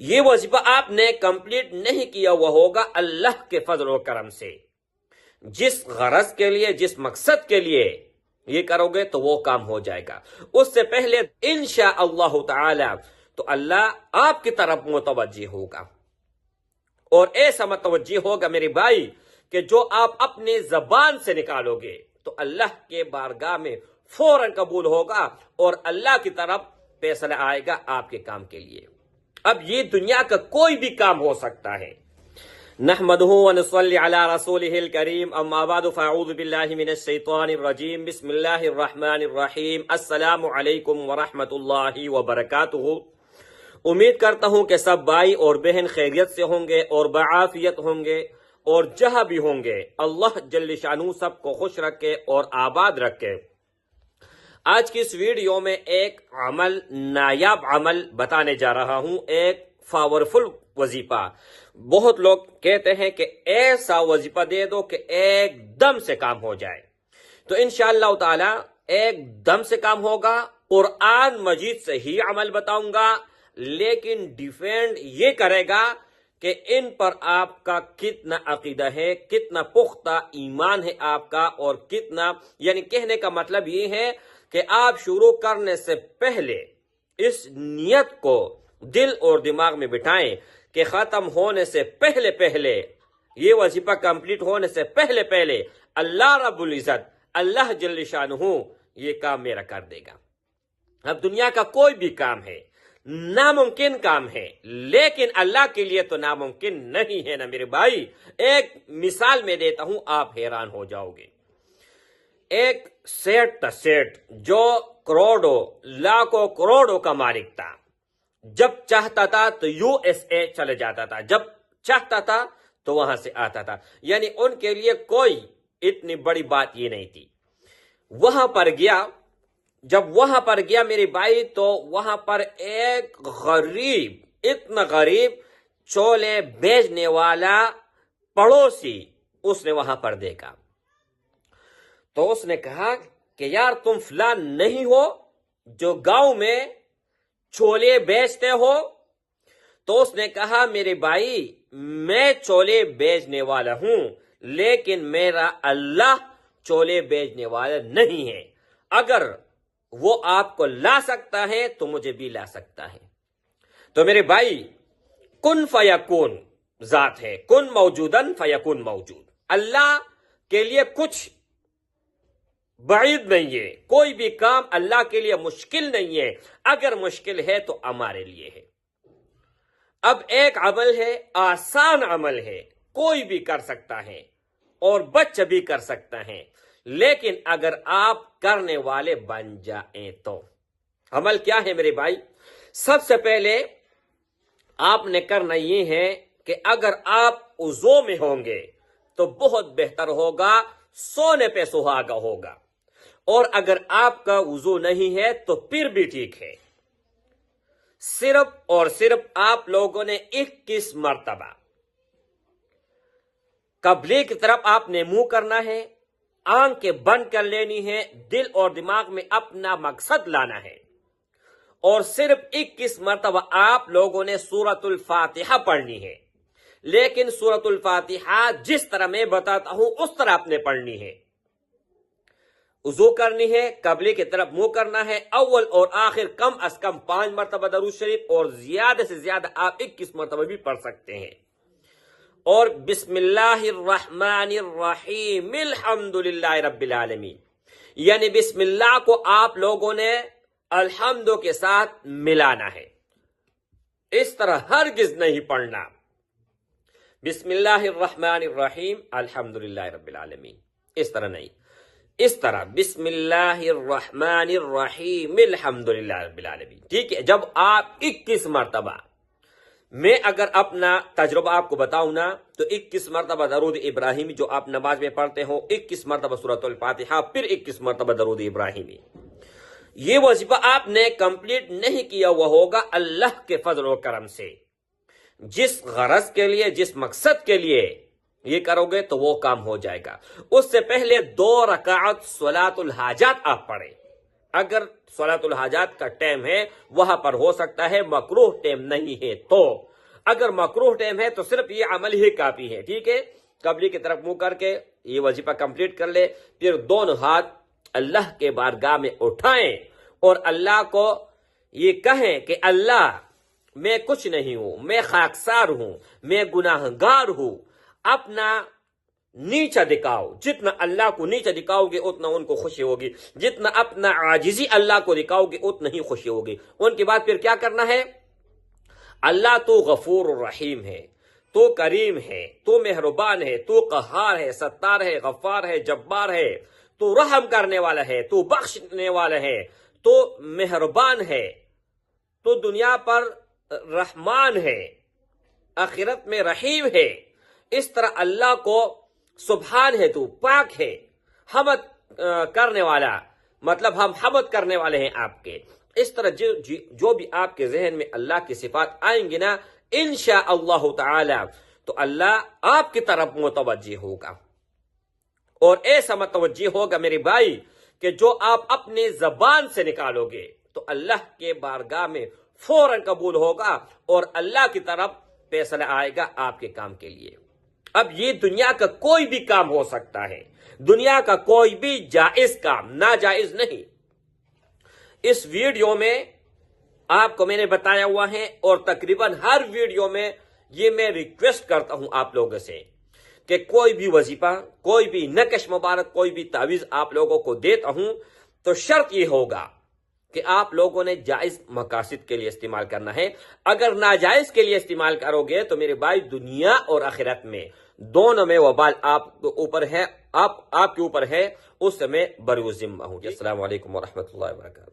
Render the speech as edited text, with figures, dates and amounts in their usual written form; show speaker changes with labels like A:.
A: یہ وظیفہ آپ نے کمپلیٹ نہیں کیا ہوا ہوگا اللہ کے فضل و کرم سے۔ جس غرض کے لیے، جس مقصد کے لیے یہ کرو گے تو وہ کام ہو جائے گا۔ اس سے پہلے انشاءاللہ تعالی تو اللہ آپ کی طرف متوجہ ہوگا، اور ایسا متوجہ ہوگا میرے بھائی کہ جو آپ اپنی زبان سے نکالو گے تو اللہ کے بارگاہ میں فوراً قبول ہوگا، اور اللہ کی طرف فیصلہ آئے گا آپ کے کام کے لیے۔ اب یہ دنیا کا کوئی بھی کام ہو سکتا ہے۔ نحمده ونصلي على رسوله الكريم، اما بعد فاعوذ بالله من الشيطان الرجيم، بسم الله الرحمن الرحيم، السلام علیکم ورحمۃ اللہ وبرکاتہ۔ امید کرتا ہوں کہ سب بھائی اور بہن خیریت سے ہوں گے اور بعافیت ہوں گے، اور جہاں بھی ہوں گے اللہ جل شانہ سب کو خوش رکھے اور آباد رکھے۔ آج کی اس ویڈیو میں ایک عمل، نایاب عمل بتانے جا رہا ہوں، ایک پاورفل وظیفہ۔ بہت لوگ کہتے ہیں کہ ایسا وظیفہ دے دو کہ ایک دم سے کام ہو جائے، تو انشاءاللہ تعالی ایک دم سے کام ہوگا۔ قرآن مجید سے ہی عمل بتاؤں گا، لیکن ڈیپینڈ یہ کرے گا کہ ان پر آپ کا کتنا عقیدہ ہے، کتنا پختہ ایمان ہے آپ کا، اور کتنا، یعنی کہنے کا مطلب یہ ہے کہ آپ شروع کرنے سے پہلے اس نیت کو دل اور دماغ میں بٹھائیں کہ ختم ہونے سے پہلے یہ وظیفہ کمپلیٹ ہونے سے پہلے اللہ رب العزت، اللہ جل شانہ یہ کام میرا کر دے گا۔ اب دنیا کا کوئی بھی کام ہے، ناممکن کام ہے، لیکن اللہ کے لیے تو ناممکن نہیں ہے نا میرے بھائی۔ ایک مثال میں دیتا ہوں، آپ حیران ہو جاؤ گے۔ ایک سیٹ تھا، سیٹ جو کروڑوں لاکھوں کروڑوں کا مالک تھا۔ جب چاہتا تھا تو USA چلے جاتا تھا، جب چاہتا تھا تو وہاں سے آتا تھا، یعنی ان کے لیے کوئی اتنی بڑی بات یہ نہیں تھی۔ وہاں پر گیا، جب وہاں پر گیا میرے بھائی، تو وہاں پر ایک غریب، اتنا غریب چولے بیچنے والا پڑوسی اس نے وہاں پر دیکھا، تو اس نے کہا کہ یار تم فلان نہیں ہو جو گاؤں میں چولے بیچتے ہو؟ تو اس نے کہا میرے بھائی میں چولے بیچنے والا ہوں، لیکن میرا اللہ چولے بیچنے والا نہیں ہے، اگر وہ آپ کو لا سکتا ہے تو مجھے بھی لا سکتا ہے۔ تو میرے بھائی کن فیکون ذات ہے، کن موجودن فیکون موجود۔ اللہ کے لیے کچھ بعید نہیں ہے، کوئی بھی کام اللہ کے لیے مشکل نہیں ہے، اگر مشکل ہے تو ہمارے لیے ہے۔ اب ایک عمل ہے، آسان عمل ہے، کوئی بھی کر سکتا ہے اور بچہ بھی کر سکتا ہے، لیکن اگر آپ کرنے والے بن جائیں تو عمل کیا ہے میرے بھائی؟ سب سے پہلے آپ نے کرنا یہ ہے کہ اگر آپ وضو میں ہوں گے تو بہت بہتر ہوگا، سونے پہ سہاگا ہوگا، اور اگر آپ کا وضو نہیں ہے تو پھر بھی ٹھیک ہے۔ صرف اور صرف آپ لوگوں نے 21 مرتبہ قبلے کی طرف آپ نے منہ کرنا ہے، آنکھیں بند کر لینی ہے، دل اور دماغ میں اپنا مقصد لانا ہے، اور صرف 21 مرتبہ آپ لوگوں نے سورۃ الفاتحہ پڑھنی ہے، لیکن سورۃ الفاتحہ جس طرح میں بتاتا ہوں اس طرح آپ نے پڑھنی ہے۔ وضو کرنی ہے، قبلے کی طرف منہ کرنا ہے، اول اور آخر کم از کم 5 مرتبہ درود شریف، اور زیادہ سے زیادہ آپ 21 مرتبہ بھی پڑھ سکتے ہیں۔ اور بسم اللہ الرحمن الرحیم الحمدللہ رب العالمین، یعنی بسم اللہ کو آپ لوگوں نے الحمد کے ساتھ ملانا ہے، اس طرح ہرگز نہیں پڑھنا بسم اللہ الرحمن الرحیم الحمدللہ رب العالمین، اس طرح نہیں، اس طرح بسم اللہ الرحمن الرحیم الحمدللہ رب العالمین، ٹھیک ہے۔ جب آپ 21 مرتبہ، میں اگر اپنا تجربہ آپ کو بتاؤں نا تو 21 مرتبہ درود ابراہیمی جو آپ نماز میں پڑھتے ہو، 21 مرتبہ سورۃ الفاتحہ، پھر 21 مرتبہ درود ابراہیمی، یہ وظیفہ آپ نے کمپلیٹ نہیں کیا ہوا ہوگا اللہ کے فضل و کرم سے۔ جس غرض کے لیے، جس مقصد کے لیے یہ کرو گے تو وہ کام ہو جائے گا۔ اس سے پہلے 2 رکعت صلاۃ الحاجات آپ پڑھیں، اگر صلاۃ الحاجات کا ٹائم ہے وہاں پر ہو سکتا ہے، مکروہ ٹائم نہیں ہے تو اگر مکروہ ٹائم ہے تو صرف یہ عمل ہی کافی ہے، ٹھیک ہے؟ قبلے کی طرف منہ کر کے یہ وظیفہ کمپلیٹ کر لے، پھر دونوں ہاتھ اللہ کے بارگاہ میں اٹھائیں اور اللہ کو یہ کہیں کہ اللہ میں کچھ نہیں ہوں، میں خاکسار ہوں، میں گناہ گار ہوں، اپنا نیچا دکھاؤ، جتنا اللہ کو نیچا دکھاؤ گے اتنا ان کو خوشی ہوگی، جتنا اپنا عاجزی اللہ کو دکھاؤ گے اتنا ہی خوشی ہوگی۔ ان کے بعد پھر کیا کرنا ہے؟ اللہ تو غفور الرحیم ہے، تو کریم ہے، تو مہربان ہے، تو قہار ہے، ستار ہے، غفار ہے، جبار ہے، تو رحم کرنے والا ہے، تو بخشنے والا ہے، تو مہربان ہے، تو دنیا پر رحمان ہے، آخرت میں رحیم ہے۔ اس طرح اللہ کو سبحان ہے، تو پاک ہے، حمد کرنے والا، مطلب ہم حمد کرنے والے ہیں آپ کے۔ اس طرح جو بھی آپ کے ذہن میں اللہ کی صفات آئیں گی نا انشاءاللہ تعالی تو اللہ آپ کی طرف متوجہ ہوگا، اور ایسا متوجہ ہوگا میرے بھائی کہ جو آپ اپنے زبان سے نکالو گے تو اللہ کے بارگاہ میں فوراً قبول ہوگا اور اللہ کی طرف فیصلہ آئے گا آپ کے کام کے لیے۔ اب یہ دنیا کا کوئی بھی کام ہو سکتا ہے، دنیا کا کوئی بھی جائز کام ناجائز نہیں۔ اس ویڈیو میں آپ کو میں نے بتایا ہوا ہے، اور تقریباً ہر ویڈیو میں یہ میں ریکویسٹ کرتا ہوں آپ لوگوں سے کہ کوئی بھی وظیفہ، کوئی بھی نقش مبارک، کوئی بھی تعویذ آپ لوگوں کو دیتا ہوں تو شرط یہ ہوگا کہ آپ لوگوں نے جائز مقاصد کے لیے استعمال کرنا ہے۔ اگر ناجائز کے لیے استعمال کرو گے تو میرے بھائی دنیا اور آخرت میں دونوں میں وبال آپ کے اوپر ہے، اس سے میں بری ذمہ ہوں۔ السلام علیکم ورحمۃ اللہ وبرکاتہ۔